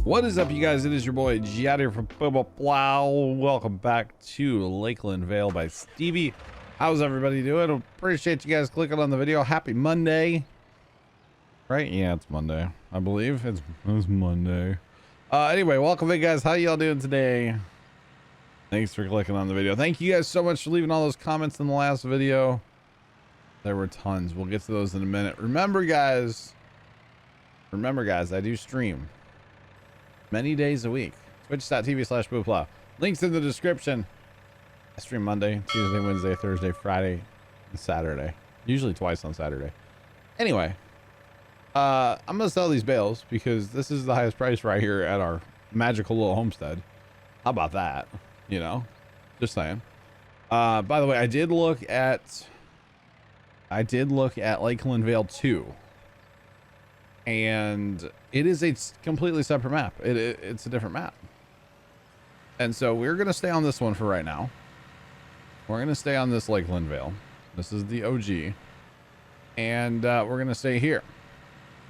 What is up, you guys? It is your boy G out here from Puma Plow. Welcome back to Lakeland Vale by Stevie. How's everybody doing? Appreciate you guys clicking on the video. Happy Monday. Right? Yeah, it's Monday. I believe it's Monday. Anyway, welcome in, guys. How y'all doing today? Thanks for clicking on the video. Thank you guys so much for leaving all those comments in the last video. There were tons. We'll get to those in a minute. Remember, guys, I do stream many days a week. Twitch.tv/PumaPlow. Links in the description. I stream Monday, Tuesday, Wednesday, Thursday, Friday, and Saturday. Usually twice on Saturday. Anyway, I'm gonna sell these bales because this is the highest price right here at our magical little homestead. How about that? You know, just saying. By the way, I did look at Lakeland Vale 2. And it is a completely separate map. It's a different map. And so we're going to stay on this one for right now. We're going to stay on this Lakeland Vale. This is the OG. And we're going to stay here.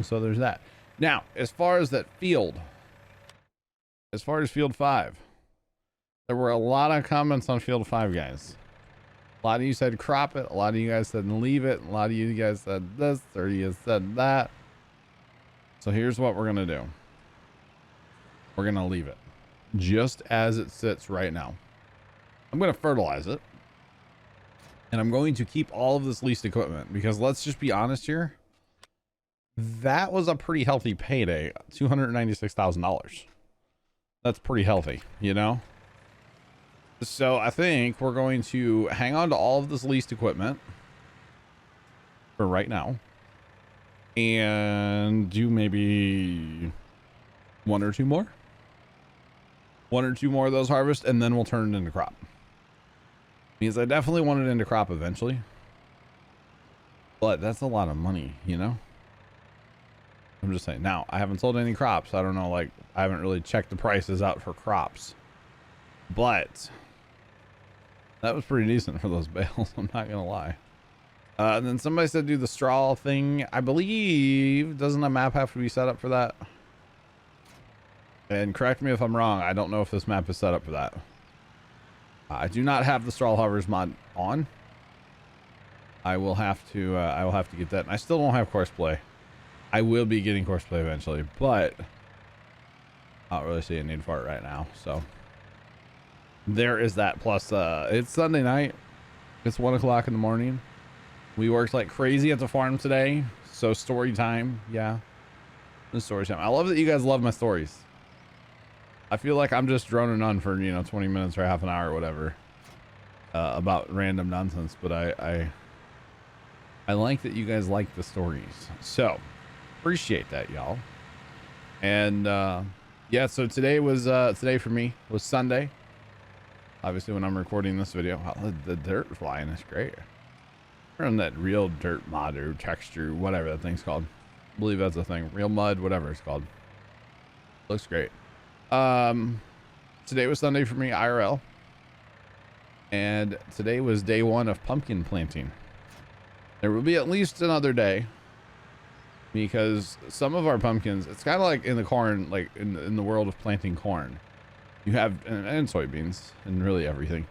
So there's that. Now, as far as field 5, there were a lot of comments on field 5, guys. A lot of you said crop it. A lot of you guys said leave it. A lot of you guys said this. 30 has said that. So here's what we're going to do. We're going to leave it just as it sits right now. I'm going to fertilize it. And I'm going to keep all of this leased equipment because let's just be honest here. That was a pretty healthy payday. $296,000. That's pretty healthy, you know? So I think we're going to hang on to all of this leased equipment for right now. And do maybe one or two more of those harvest, and then we'll turn it into crop. Because I definitely want it into crop eventually, but that's a lot of money, you know. I'm just saying. Now I haven't sold any crops. I don't know, like I haven't really checked the prices out for crops, but that was pretty decent for those bales. I'm not gonna lie. And then somebody said do the straw thing. I believe, doesn't a map have to be set up for that? And correct me if I'm wrong. I don't know if this map is set up for that. I do not have the straw hovers mod on. I will have to get that. And I still don't have courseplay. I will be getting courseplay eventually, but I don't really see a need for it right now. So there is that. Plus, it's Sunday night. It's 1 o'clock in the morning. We worked like crazy at the farm today. So story time. Yeah. The story time. I love that you guys love my stories. I feel like I'm just droning on for, 20 minutes or half an hour or whatever. About random nonsense. But I like that you guys like the stories. So appreciate that, y'all. And yeah, so today for me was Sunday. Obviously when I'm recording this video. Wow, the dirt flying is great. On that real dirt mod or texture, whatever that thing's called. I believe that's a thing. Real mud, whatever it's called. Looks great. Today was Sunday for me, IRL. And today was day 1 of pumpkin planting. There will be at least another day. Because some of our pumpkins, it's kind of like in the corn, like in the world of planting corn. You have, and soybeans, and really everything.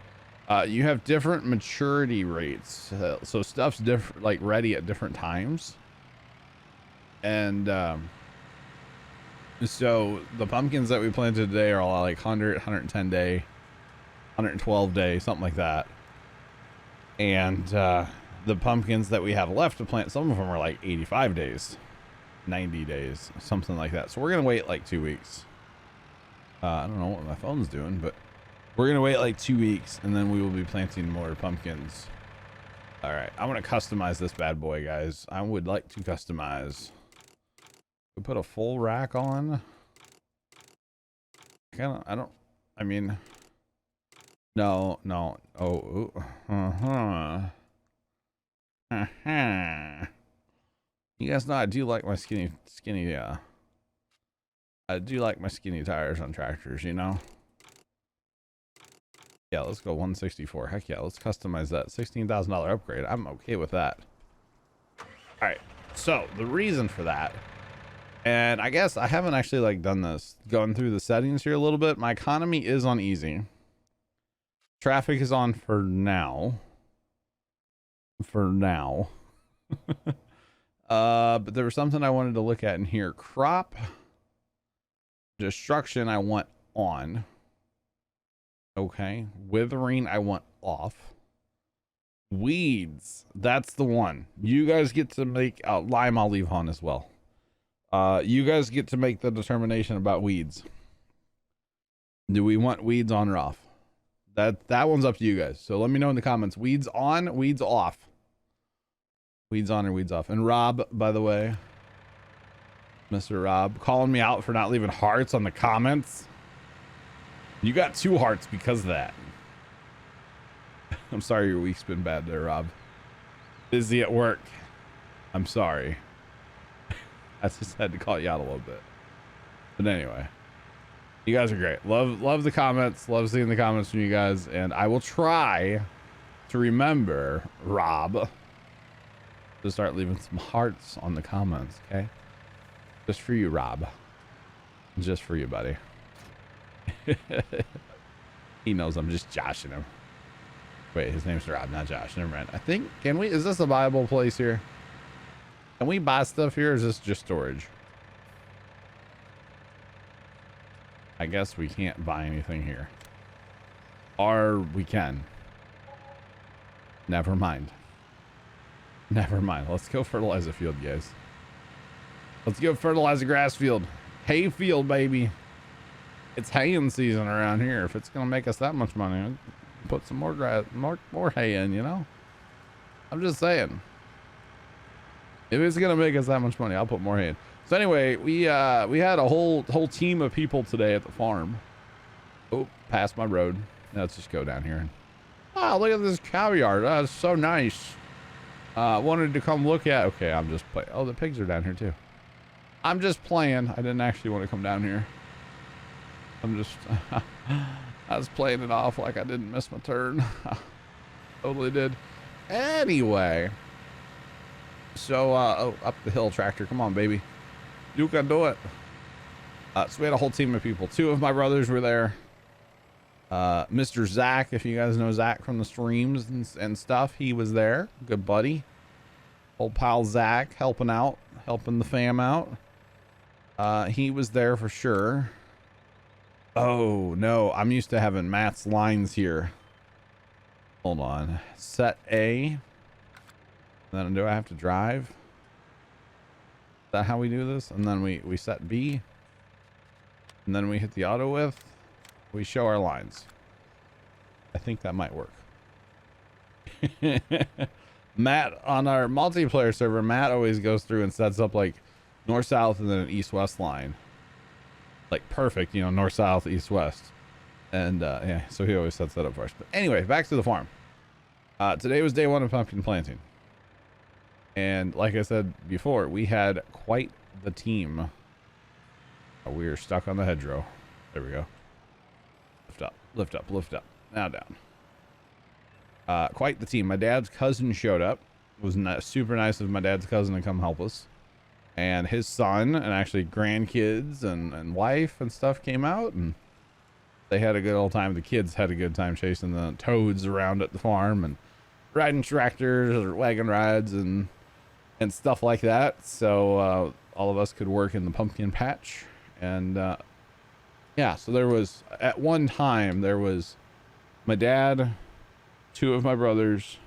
You have different maturity rates, so stuff's different, like ready at different times. And so the pumpkins that we planted today are all like 100, 110 day, 112 day, something like that. And the pumpkins that we have left to plant, some of them are like 85 days, 90 days, something like that. So we're gonna wait like 2 weeks. I don't know what my phone's doing, but we're gonna wait like 2 weeks and then we will be planting more pumpkins. All right, I'm gonna customize this bad boy, guys. I would like to customize. We put a full rack on. I mean, no. Oh, You guys know I do like my skinny. I do like my skinny tires on tractors, you know. Yeah, let's go 164. Heck yeah, let's customize that. $16,000 upgrade. I'm okay with that. All right, so the reason for that And I guess I haven't actually like done this, going through the settings here a little bit. My economy is on easy. Traffic is on for now. But there was something I wanted to look at in here. Crop destruction I want on. Okay. Withering I want off. Weeds, that's the one. You guys get to make lime, I'll leave on as well. You guys get to make the determination about weeds. Do we want weeds on or off? That one's up to you guys. So let me know in the comments. Weeds on, weeds off. Weeds on or weeds off. And Rob, by the way, Mr. Rob, calling me out for not leaving hearts on the comments. You got 2 hearts because of that. I'm sorry your week's been bad there, Rob. Busy at work. I'm sorry. I just had to call you out a little bit. But anyway, you guys are great. Love the comments. Love seeing the comments from you guys. And I will try to remember, Rob, to start leaving some hearts on the comments, okay? Just for you, Rob. Just for you, buddy. He knows I'm just joshing him. Wait, his name's Rob, not Josh. Never mind. I think, is this a viable place here? Can we buy stuff here, or is this just storage? I guess we can't buy anything here. Or we can. Never mind. Never mind. Let's go fertilize the field, guys. Let's go fertilize the grass field. Hay field, baby. It's haying season around here. If it's going to make us that much money, I'll put some more grass, more hay in, you know? I'm just saying. If it's going to make us that much money, I'll put more hay in. So anyway, we had a whole team of people today at the farm. Oh, past my road. Now let's just go down here. Oh, look at this cow yard. Oh, it's so nice. Wanted to come look at. Okay, I'm just playing. Oh, the pigs are down here too. I'm just playing. I didn't actually want to come down here. I'm just I was playing it off like I didn't miss my turn. Totally did. Anyway, so oh, up the hill tractor. Come on, baby. You can do it. So we had a whole team of people. 2 of my brothers were there. Mr. Zach, if you guys know Zach from the streams and stuff, he was there. Good buddy. Old pal Zach helping out, helping the fam out. He was there for sure. Oh no, I'm used to having Matt's lines here. Hold on. Set A. Then do I have to drive? Is that how we do this? And then we set B. And then we hit the auto width. We show our lines. I think that might work. Matt, on our multiplayer server, Matt always goes through and sets up like north-south and then an east-west line. Like perfect, you know, north-south, east-west. And yeah, so he always sets that up for us. But anyway, back to the farm. Today was day 1 of pumpkin planting. And like I said before, we had quite the team. We are stuck on the hedgerow. There we go. Lift up, lift up, lift up. Now down. Quite the team. My dad's cousin showed up. It was super nice of my dad's cousin to come help us. And his son and actually grandkids and wife and stuff came out, and they had a good old time. The kids had a good time chasing the toads around at the farm and riding tractors or wagon rides and stuff like that. So all of us could work in the pumpkin patch. And yeah, so there was, at one time, there was my dad, 2 of my brothers,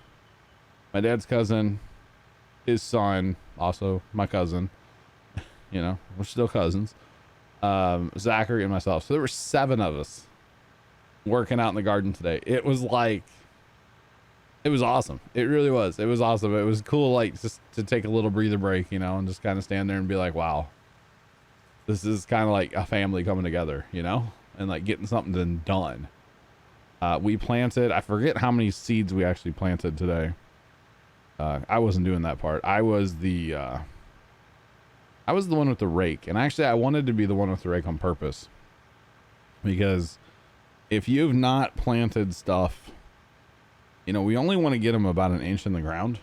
my dad's cousin, his son, also my cousin, you know, we're still cousins, Zachary and myself. So there were 7 of us working out in the garden today. It was like, it was awesome. It really was. It was awesome. It was cool, like, just to take a little breather break, you know, and just kind of stand there and be like, wow, this is kind of like a family coming together, you know, and like getting something done. We planted, I forget how many seeds we actually planted today. I wasn't doing that part. I was the one with the rake, and actually I wanted to be the one with the rake on purpose, because if you've not planted stuff, you know, we only want to get them about 1 inch in the ground.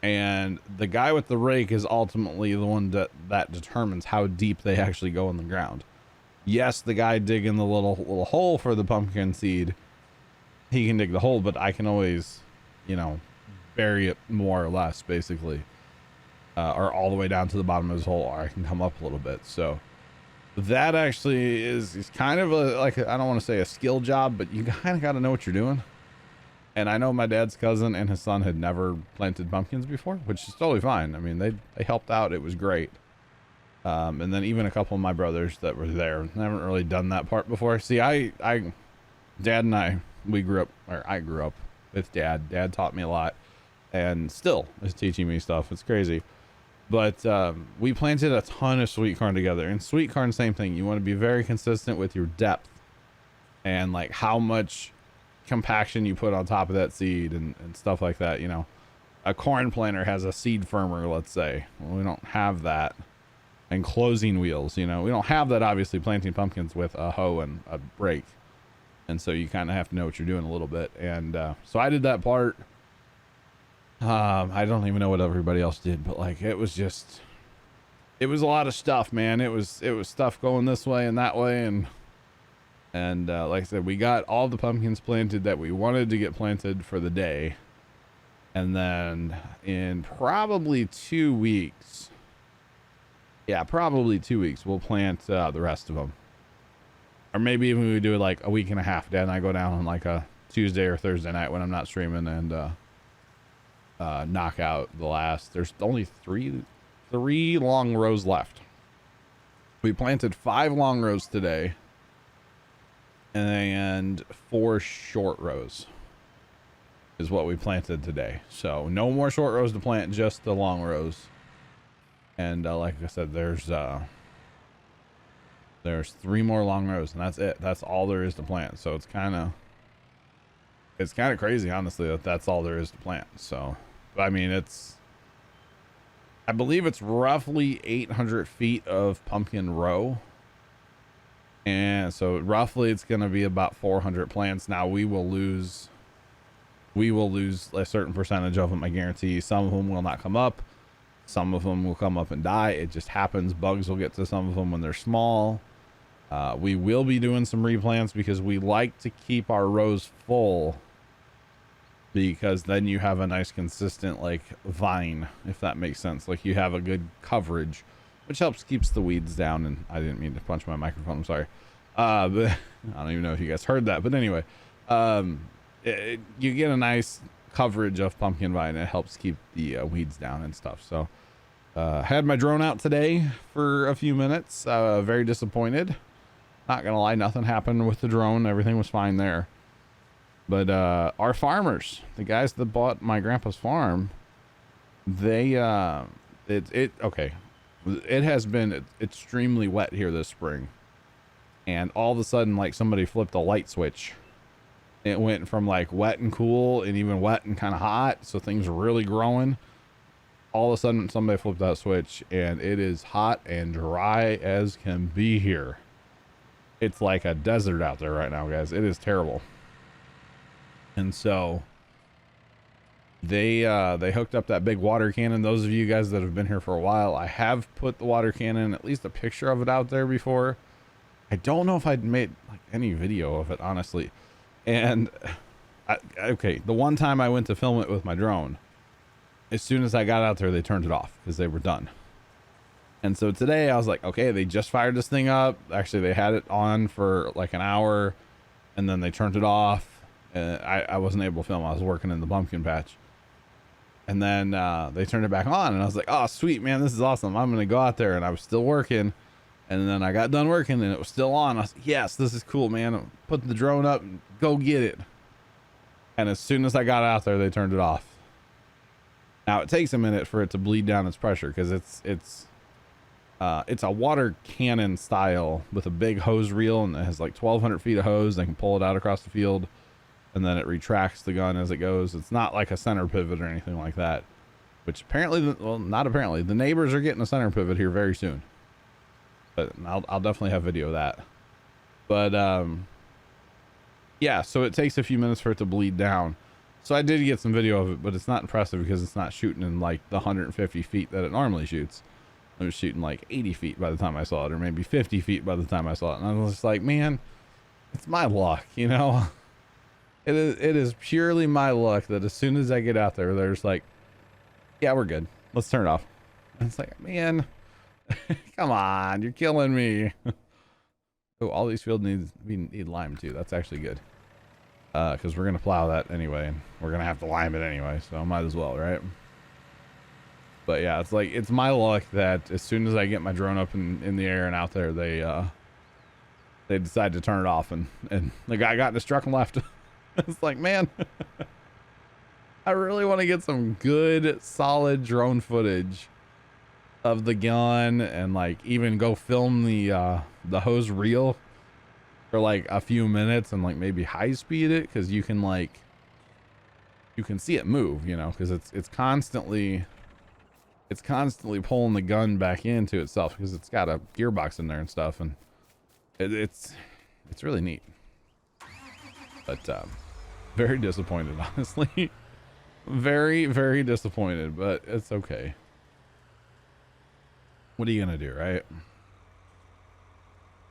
And the guy with the rake is ultimately the one that determines how deep they actually go in the ground. Yes, the guy digging the little hole for the pumpkin seed, he can dig the hole, but I can always, you know, bury it more or less, basically, or all the way down to the bottom of his hole, or I can come up a little bit. So that actually is kind of I don't want to say a skill job, but you kind of got to know what you're doing. And I know my dad's cousin and his son had never planted pumpkins before, which is totally fine. I mean, they helped out. It was great. And then even a couple of my brothers that were there haven't really done that part before. See, Dad and I grew up with Dad. Dad taught me a lot and still is teaching me stuff. It's crazy. But we planted a ton of sweet corn together, and sweet corn, same thing. You want to be very consistent with your depth and like how much compaction you put on top of that seed and stuff like that. You know, a corn planter has a seed firmer, let's say. Well, we don't have that. And closing wheels, you know, we don't have that, obviously, planting pumpkins with a hoe and a rake. And so you kind of have to know what you're doing a little bit. And so I did that part. I don't even know what everybody else did, but like it was a lot of stuff, man. It was stuff going this way and that way, and like I said, we got all the pumpkins planted that we wanted to get planted for the day, and then in probably 2 weeks, we'll plant the rest of them, or maybe even we do it like a week and a half. Dad and I go down on like a Tuesday or Thursday night when I'm not streaming and knock out the last. There's only three long rows left. We planted 5 long rows today and 4 short rows is what we planted today. So no more short rows to plant, just the long rows. And like I said, there's 3 more long rows, and that's it. That's all there is to plant. So it's kind of crazy, honestly, that that's all there is to plant. So I mean, I believe it's roughly 800 feet of pumpkin row. And so roughly it's going to be about 400 plants. Now we will lose a certain percentage of them. I guarantee some of them will not come up. Some of them will come up and die. It just happens. Bugs will get to some of them when they're small. We will be doing some replants because we like to keep our rows full, because then you have a nice consistent like vine, if that makes sense. Like you have a good coverage, which keeps the weeds down. And I didn't mean to punch my microphone, I'm sorry. But I don't even know if you guys heard that, but anyway, you get a nice coverage of pumpkin vine. It helps keep the weeds down and stuff. So had my drone out today for a few minutes. Very disappointed, not gonna lie. Nothing happened with the drone. Everything was fine there. But our farmers, the guys that bought my grandpa's farm, they okay, it has been extremely wet here this spring, and all of a sudden, like somebody flipped a light switch. It went from like wet and cool and even wet and kind of hot, so things are really growing. All of a sudden, somebody flipped that switch, and it is hot and dry as can be here. It's like a desert out there right now, guys. It is terrible. And so they hooked up that big water cannon. Those of you guys that have been here for a while, I have put the water cannon, at least a picture of it, out there before. I don't know if I'd made like any video of it, honestly. And okay, the one time I went to film it with my drone, as soon as I got out there, they turned it off because they were done. And so today I was like, okay, they just fired this thing up. Actually, they had it on for like an hour, and then they turned it off. I wasn't able to film. I was working in the pumpkin patch, and then they turned it back on, and I was like, oh sweet, man, this is awesome. I'm gonna go out there. And I was still working, and then I got done working and it was still on. I was like, yes, this is cool, man. Put the drone up and go get it. And as soon as I got out there, they turned it off. Now it takes a minute for it to bleed down its pressure, because it's a water cannon style with a big hose reel, and it has like 1,200 feet of hose. They can pull it out across the field, and then it retracts the gun as it goes. It's not like a center pivot or anything like that, which apparently, well, not apparently, the neighbors are getting a center pivot here very soon. But I'll definitely have video of that. But yeah, so it takes a few minutes for it to bleed down. So I did get some video of it, but it's not impressive because it's not shooting in like the 150 feet that it normally shoots. It was shooting like 80 feet by the time I saw it, or maybe 50 feet by the time I saw it. And I was just like, man, it's my luck, you know? It is purely my luck that as soon as I get out there, there's like, yeah, we're good. Let's turn it off. And it's like, man, come on, you're killing me. Oh, all these fields need lime too. That's actually good. Because we're going to plow that anyway, and we're going to have to lime it anyway, so might as well, right? But yeah, it's like, it's my luck that as soon as I get my drone up in the air and out there, they decide to turn it off, and the guy got in his truck and left. It's like, man, I really want to get some good, solid drone footage of the gun, and like even go film the hose reel for like a few minutes and like maybe high speed it, because you can see it move, you know, because it's constantly pulling the gun back into itself because it's got a gearbox in there and stuff, and it's really neat. But very disappointed, honestly. Very, very disappointed, but it's okay. What are you gonna do, right?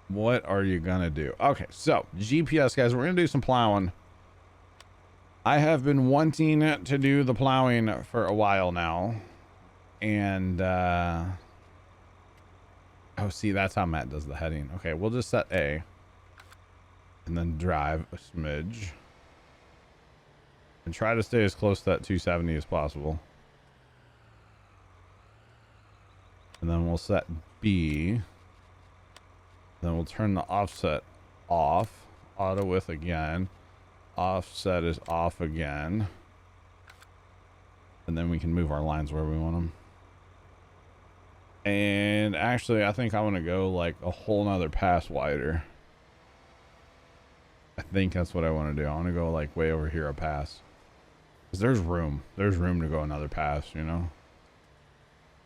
What are you gonna do? Okay, so GPS, guys, we're gonna do some plowing. I have been wanting to do the plowing for a while now, and oh, see, that's how Matt does the heading. Okay, we'll just set A and then drive a smidge and try to stay as close to that 270 as possible. And then we'll set B. Then we'll turn the offset off. Auto width again. Offset is off again. And then we can move our lines where we want them. And actually, I think I want to go like a whole nother pass wider. I think that's what I want to do. I want to go like way over here a pass. Because there's room. There's room to go another pass, you know?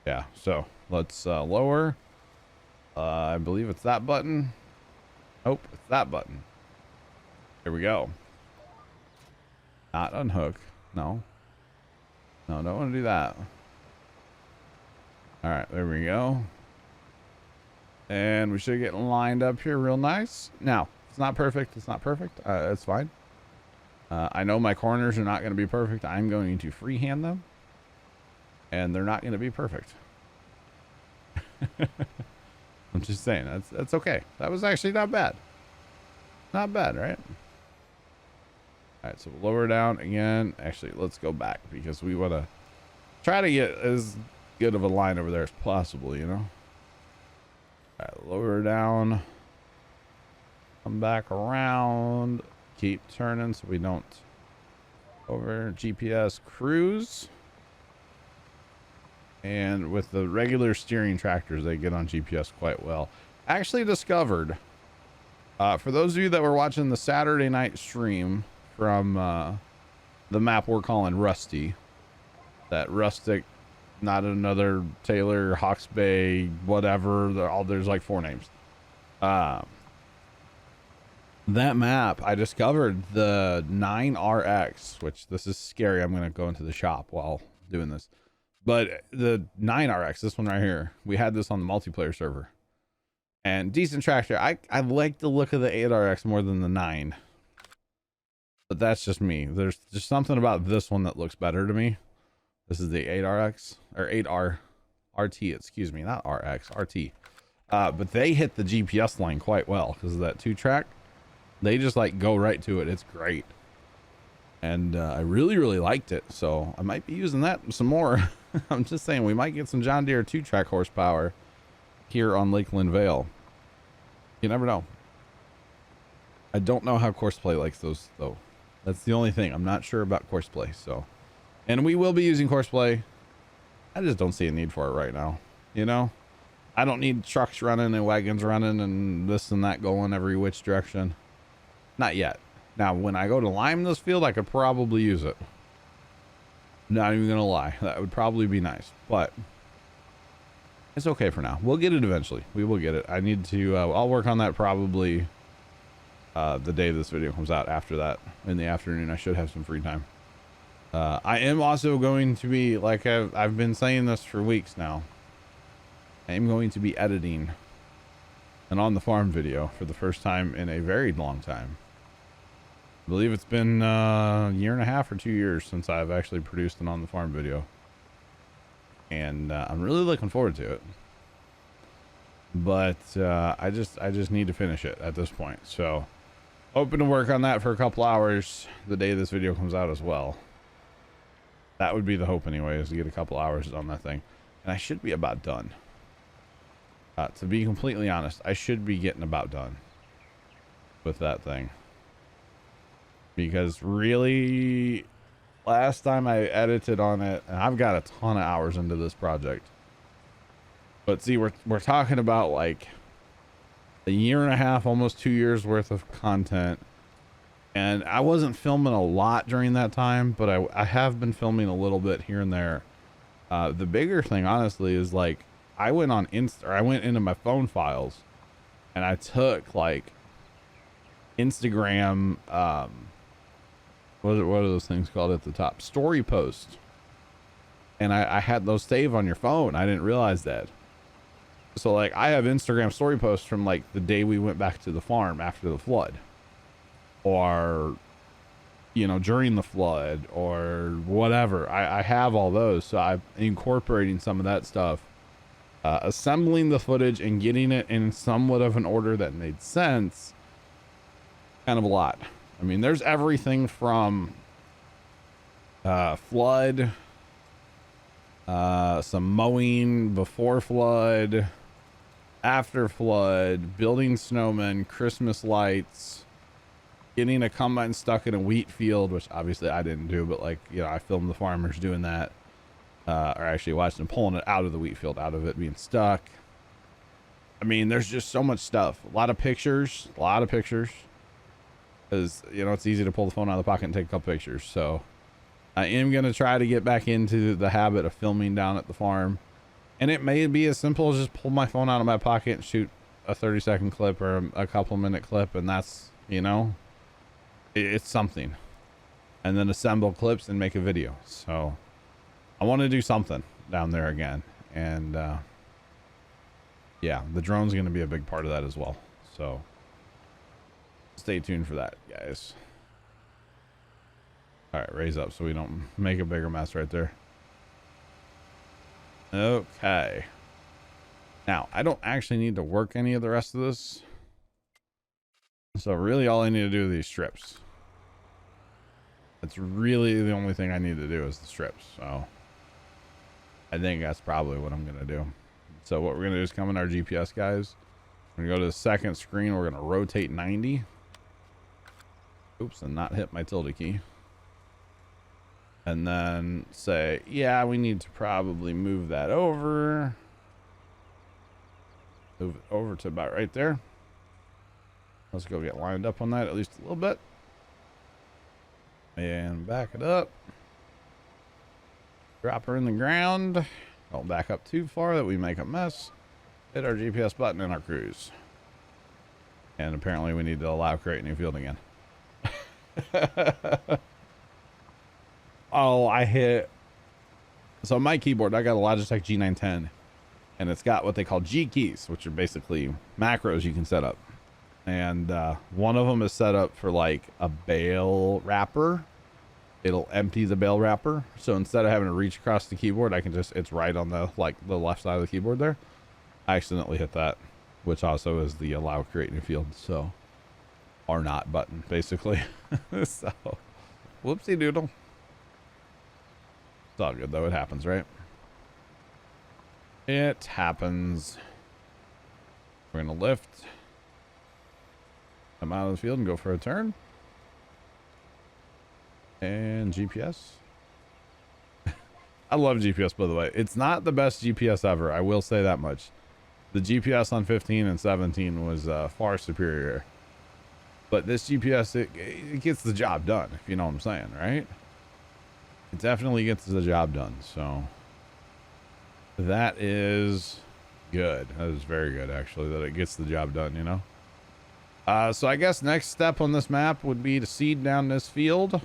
Yeah, so let's lower. I believe it's that button. Nope, it's that button. Here we go. Not unhook. No. No, don't want to do that. All right, there we go. And we should get lined up here real nice. Now, it's not perfect. It's not perfect. It's fine. I know my corners are not going to be perfect. I'm going to freehand them. And they're not going to be perfect. I'm just saying, that's okay. That was actually not bad. Not bad, right? All right, so we'll lower down again. Actually, let's go back because we want to try to get as good of a line over there as possible, you know? All right, lower down. Come back around. Keep turning so we don't over GPS cruise. And with the regular steering tractors, they get on GPS quite well. Actually discovered, for those of you that were watching the Saturday night stream from the map we're calling Rusty, that rustic, not another Taylor, Hawks Bay, whatever, there's like 4 names. That map, I discovered the 9RX, which this is scary. I'm going to go into the shop while doing this. But the 9RX, this one right here, we had this on the multiplayer server. And decent tractor. I like the look of the 8RX more than the 9. But that's just me. There's just something about this one that looks better to me. This is the 8RX, or 8R, RT, excuse me, not RX, RT. But they hit the GPS line quite well because of that 2-track. They just like go right to it. It's great. And I really, really liked it. So I might be using that some more. I'm just saying we might get some John Deere 2-track horsepower here on Lakeland Vale. You never know. I don't know how Courseplay likes those though. That's the only thing. I'm not sure about Courseplay. So, and we will be using Courseplay. I just don't see a need for it right now. You know, I don't need trucks running and wagons running and this and that going every which direction. Not yet. Now, when I go to lime this field, I could probably use it. Not even gonna lie, that would probably be nice, but it's okay for now. We'll get it eventually. We will get it. I need to. I'll work on that probably the day this video comes out. After that, in the afternoon, I should have some free time. I am also going to be, like I've been saying this for weeks now, I am going to be editing an on the farm video for the first time in a very long time. I believe it's been a year and a half or 2 years since I've actually produced an on the farm video. And I'm really looking forward to it. But I just need to finish it at this point. So hoping to work on that for a couple hours the day this video comes out as well. That would be the hope anyway, is to get a couple hours on that thing. And I should be about done. To be completely honest, I should be getting about done with that thing. Because really, last time I edited on it, and I've got a ton of hours into this project. But see, we're talking about like a year and a half, almost 2 years worth of content. And I wasn't filming a lot during that time, but I have been filming a little bit here and there. The bigger thing, honestly, is like I went on I went into my phone files and I took like Instagram, what are those things called at the top? Story posts. And I had those saved on your phone. I didn't realize that. So like I have Instagram story posts from like the day we went back to the farm after the flood, or, you know, during the flood or whatever. I have all those. So I'm incorporating some of that stuff, assembling the footage and getting it in somewhat of an order that made sense. Kind of a lot. I mean, there's everything from flood, some mowing before flood, after flood, building snowmen, Christmas lights, getting a combine stuck in a wheat field, which obviously I didn't do, but like, you know, I filmed the farmers doing that, or actually watched them pulling it out of the wheat field, out of it being stuck. I mean, there's just so much stuff. A lot of pictures, because, you know, it's easy to pull the phone out of the pocket and take a couple pictures. So I am going to try to get back into the habit of filming down at the farm. And it may be as simple as just pull my phone out of my pocket and shoot a 30-second clip or a couple-minute clip. And that's, you know, it's something. And then assemble clips and make a video. So I want to do something down there again. And yeah, the drone's going to be a big part of that as well. So stay tuned for that, guys. All right, raise up so we don't make a bigger mess right there. Okay. Now, I don't actually need to work any of the rest of this. So really all I need to do are these strips. That's really the only thing I need to do is the strips. So I think that's probably what I'm going to do. So what we're going to do is come in our GPS, guys. We're going to go to the second screen. We're going to rotate 90. Oops, and not hit my tilde key. And then say, yeah, we need to probably move that over. Move it over to about right there. Let's go get lined up on that at least a little bit. And back it up. Drop her in the ground. Don't back up too far that we make a mess. Hit our GPS button and our cruise. And apparently we need to allow create new field again. Oh, I hit. So on my keyboard, I got a Logitech G910, and it's got what they call G keys, which are basically macros you can set up. And one of them is set up for like a bale wrapper. It'll empty the bale wrapper. So instead of having to reach across the keyboard, I can just, it's right on the, like the left side of the keyboard there. I accidentally hit that, which also is the allow create new field. So, or not button, basically. So, whoopsie doodle. It's all good though. It happens, right? It happens. We're going to lift. Come out of the field and go for a turn. And GPS. I love GPS, by the way. It's not the best GPS ever. I will say that much. The GPS on 15 and 17 was far superior. But this GPS, it gets the job done, if you know what I'm saying, right? It definitely gets the job done. So that is good. That is very good, actually, that it gets the job done, you know? So I guess next step on this map would be to seed down this field.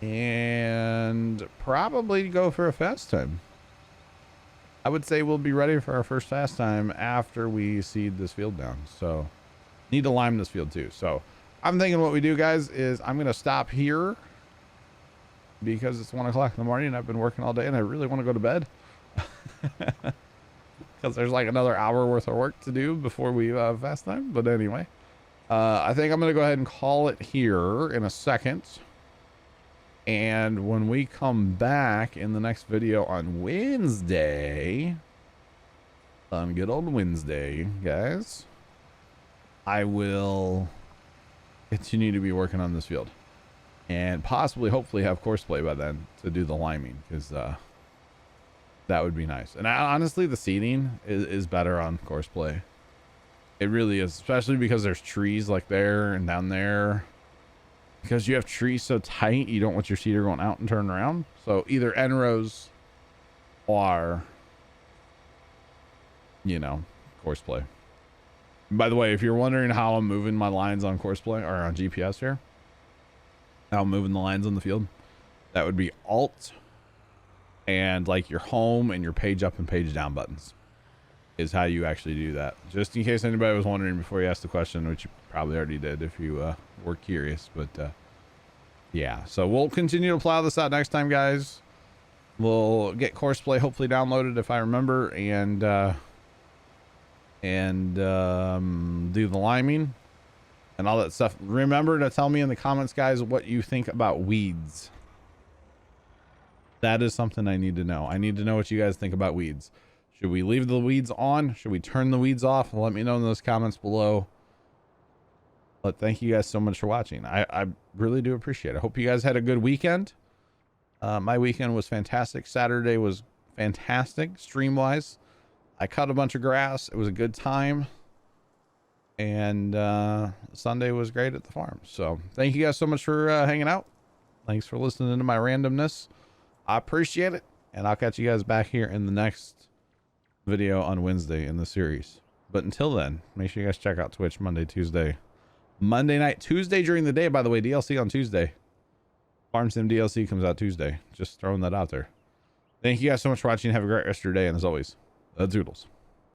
and probably go for a fast time. I would say we'll be ready for our first fast time after we seed this field down. So need to lime this field too. So I'm thinking what we do, guys, is I'm going to stop here because it's 1 o'clock in the morning and I've been working all day and I really want to go to bed because there's like another hour worth of work to do before we fast time. But anyway, I think I'm going to go ahead and call it here in a second. And when we come back in the next video on Wednesday, on good old Wednesday, guys, I will continue to be working on this field and possibly, hopefully have course play by then to do the liming, because that would be nice. And honestly, the seeding is better on course play. It really is, especially because there's trees like there and down there. Because you have trees so tight, you don't want your seeder going out and turn around. So either end rows or, you know, course play. By the way, if you're wondering how I'm moving my lines on course play or on GPS here, how I'm moving the lines on the field, that would be Alt and like your home and your page up and page down buttons is how you actually do that. Just in case anybody was wondering before you asked the question, which you probably already did if you were curious. But yeah, so we'll continue to plow this out next time, guys. We'll get course play hopefully downloaded if I remember, and do the liming and all that stuff. Remember to tell me in the comments, guys, what you think about weeds. That is something I need to know. I need to know what you guys think about weeds. Should we leave the weeds on? Should we turn the weeds off? Let me know in those comments below. But thank you guys so much for watching. I really do appreciate it. I hope you guys had a good weekend. My weekend was fantastic. Saturday was fantastic stream wise. I cut a bunch of grass. It was a good time. And Sunday was great at the farm. So thank you guys so much for hanging out. Thanks for listening to my randomness. I appreciate it. And I'll catch you guys back here in the next video on Wednesday in the series. But until then, make sure you guys check out Twitch Monday, Tuesday, Monday night, Tuesday during the day. By the way, DLC on Tuesday. Farm Sim DLC comes out Tuesday. Just throwing that out there. Thank you guys so much for watching. Have a great rest of your day. And as always, the Doodles.